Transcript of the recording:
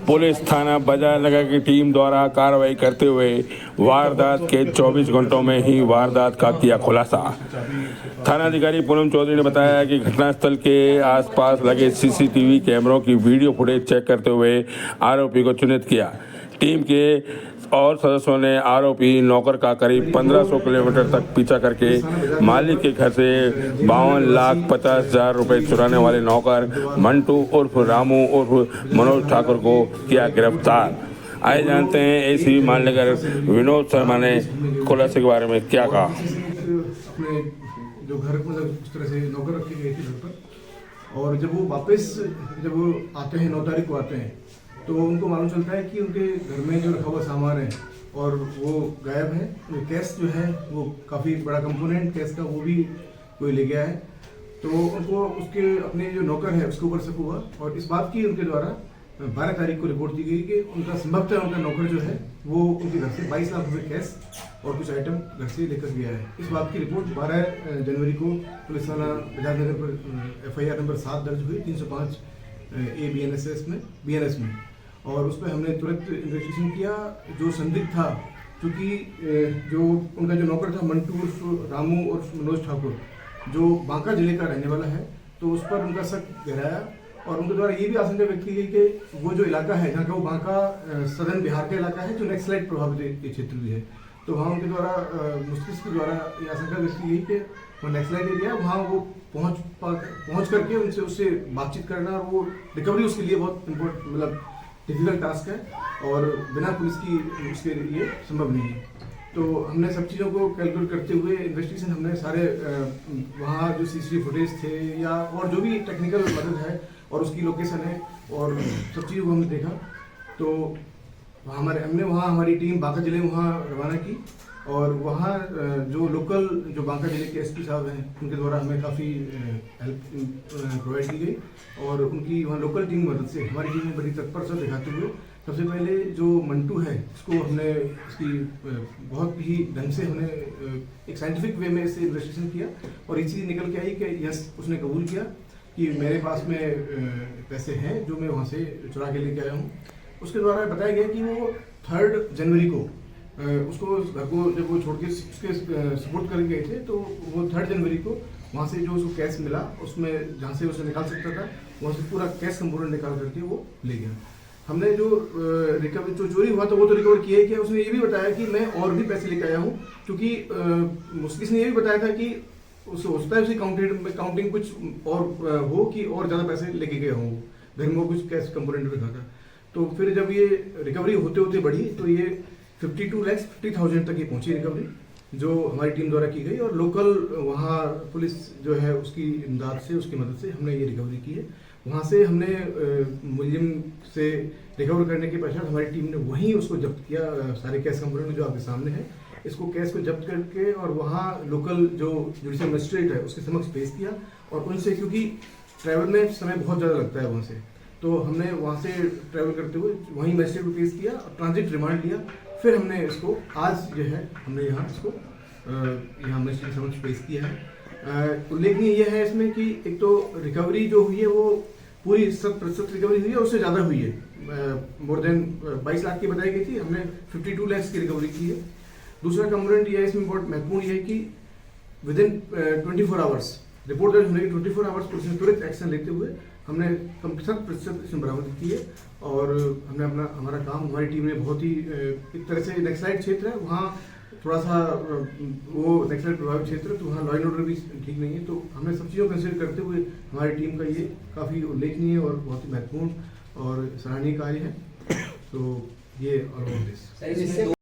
Police थाना बाजार नगर की टीम द्वारा कार्रवाई करते हुए वारदात के 24 घंटों में ही वारदात का किया खुलासा। थानाधिकारी पूनम चौधरी ने बताया कि घटनास्थल के आसपास लगे सीसीटीवी कैमरों की वीडियो फुटेज चेक करते हुए आरोपी को चिन्हित किया। टीम के और सदस्यों ने आरोपी नौकर का करीब 1500 किलोमीटर तक पीछा करके मालिक के घर से 52,50,000 रुपए चुराने वाले नौकर मंटू उर्फ रामू उर्फ मनोज ठाकुर को किया गिरफ्तार। आइए जानते हैं एसीपी मालनगर विनोद शर्मा ने खुलासे के बारे में क्या कहा। अपने जो घर मतलब इस तरह से नौकर रखी गई थी घर पर, और जब वो आते हैं 9 तारीख को आते हैं तो उनको मालूम चलता है कि उनके घर में जो रखा हुआ सामान है और वो गायब है। कैश जो है वो काफ़ी बड़ा कंपोनेंट कैश का वो भी कोई ले गया है। तो उनको उसके अपने जो नौकर है उसके ऊपर शक हुआ और इस बात की उनके द्वारा 12 तारीख को रिपोर्ट दी गई कि उनका संभवतः उनका नौकर जो है वो उनके घर से 22 लाख रुपये कैश और कुछ आइटम घर से लेकर गया है। इस बात की रिपोर्ट 12 जनवरी को पुलिस थाना बाजार नगर पर FIR नंबर 7 दर्ज हुई 305 A BNS में, और उस पर हमने तुरंत इन्वेस्टिगेशन किया। जो संदिग्ध था, क्योंकि जो उनका जो नौकर था मंटू उर्फ रामू और मनोज ठाकुर जो बांका जिले का रहने वाला है, तो उस पर उनका शक गहराया और उनके द्वारा ये भी आशंका व्यक्त की गई कि वो जो इलाका है जहाँ का वो बांका सदर्न बिहार का इलाका है जो नक्सलाइट प्रभावित क्षेत्र भी है, तो वहाँ उनके द्वारा मुस्तिष्क के द्वारा ये आशंका व्यक्त की गई कि वो नक्सलाइट एरिया वहाँ वो पहुँच करके उससे बातचीत करना और वो रिकवरी उसके लिए बहुत इम्पोर्टेंट मतलब डिफिकल्ट टास्क है और बिना पुलिस की उसके लिए संभव नहीं है। तो हमने सब चीज़ों को कैलकुलेट करते हुए इन्वेस्टिगेशन हमने सारे वहाँ जो CCTV फुटेज थे या और जो भी टेक्निकल मदद है और उसकी लोकेशन है और सब चीज़ों को हमने देखा। तो हमने वहाँ हमारी टीम बांका जिले में वहाँ रवाना की और वहाँ जो लोकल जो बांका जिले के SP साहब हैं उनके द्वारा हमें काफ़ी हेल्प प्रोवाइड की गई और उनकी वहाँ लोकल टीम की मदद से हमारी टीम ने बड़ी तत्परता दिखाते हुए सबसे पहले जो मंटू है इसको हमने इसकी बहुत ही ढंग से हमने एक साइंटिफिक वे में इसे इन्वेस्टिगेशन किया और ये चीज़ निकल के आई कि यस उसने कबूल किया कि मेरे पास में पैसे हैं जो मैं वहाँ से चुरा के लेके आया हूँ। उसके द्वारा बताया गया कि वो 3 जनवरी को उसको घर को जब वो छोड़ के उसके सपोर्ट कर गए थे तो वो 3 जनवरी को वहाँ से जो उसको कैश मिला उसमें जहाँ से उसे निकाल सकता था वहाँ से पूरा कैश कंपोनेंट निकाल करके वो ले गया। हमने जो रिकवरी जो चोरी हुआ था वो तो रिकवर किया ही किया। उसने ये भी बताया कि मैं और भी पैसे लेकर आया हूँ, क्योंकि उसने ये भी बताया था कि उसे हो सकता है उसकी काउंटिंग कुछ और हो कि और ज़्यादा पैसे लेके गया हूँ, घर में कुछ कैश कंपोनेंट रखा था। तो फिर जब ये रिकवरी होते होते बढ़ी तो ये 52,50,000 तक ये पहुंची रिकवरी जो हमारी टीम द्वारा की गई और लोकल वहाँ पुलिस जो है उसकी इमदाद से उसकी मदद से हमने ये रिकवरी की है। वहाँ से हमने मुलजिम से रिकवर करने के पश्चात हमारी टीम ने वहीं उसको जब्त किया, सारे कैश कंपोनेंट जो आपके सामने है इसको कैश को जब्त करके और वहाँ लोकल जो जुडिशियल मजिस्ट्रेट है उसके समक्ष पेश किया और उनसे, क्योंकि ट्रैवल में समय बहुत ज़्यादा लगता है वहाँ से, तो हमने वहाँ से ट्रैवल करते हुए वहीं मजिस्ट्रेट को पेश किया और ट्रांजिट रिमांड लिया। फिर हमने इसको आज जो है हमने यहाँ इसको यहाँ मजिस्ट्रेट के समक्ष पेश किया है। उल्लेखनीय यह है इसमें कि एक तो रिकवरी जो हुई है वो पूरी 100% रिकवरी हुई है, उससे ज़्यादा हुई है, मोर देन 22 लाख की बताई गई थी, हमने 52 लाख की रिकवरी की है। दूसरा कंपोनेंट यह है इसमें बहुत महत्वपूर्ण यह है कि विदिन 24 आवर्स रिपोर्ट दर्ज होने के 24 आवर्स पुलिस ने तुरंत एक्शन लेते हुए हमने 100% इसमें बरामद की है और हमने हमारा काम हमारी टीम ने बहुत ही एक तरह से नक्सलाइट क्षेत्र है वहाँ थोड़ा सा वो नक्सलाइट प्रभावित क्षेत्र तो वहाँ लॉ एंड ऑर्डर भी ठीक नहीं है, तो हमने सब चीज़ों को कंसिडर करते हुए हमारी टीम का ये काफ़ी उल्लेखनीय और बहुत ही महत्वपूर्ण और सराहनीय कार्य है। तो ये और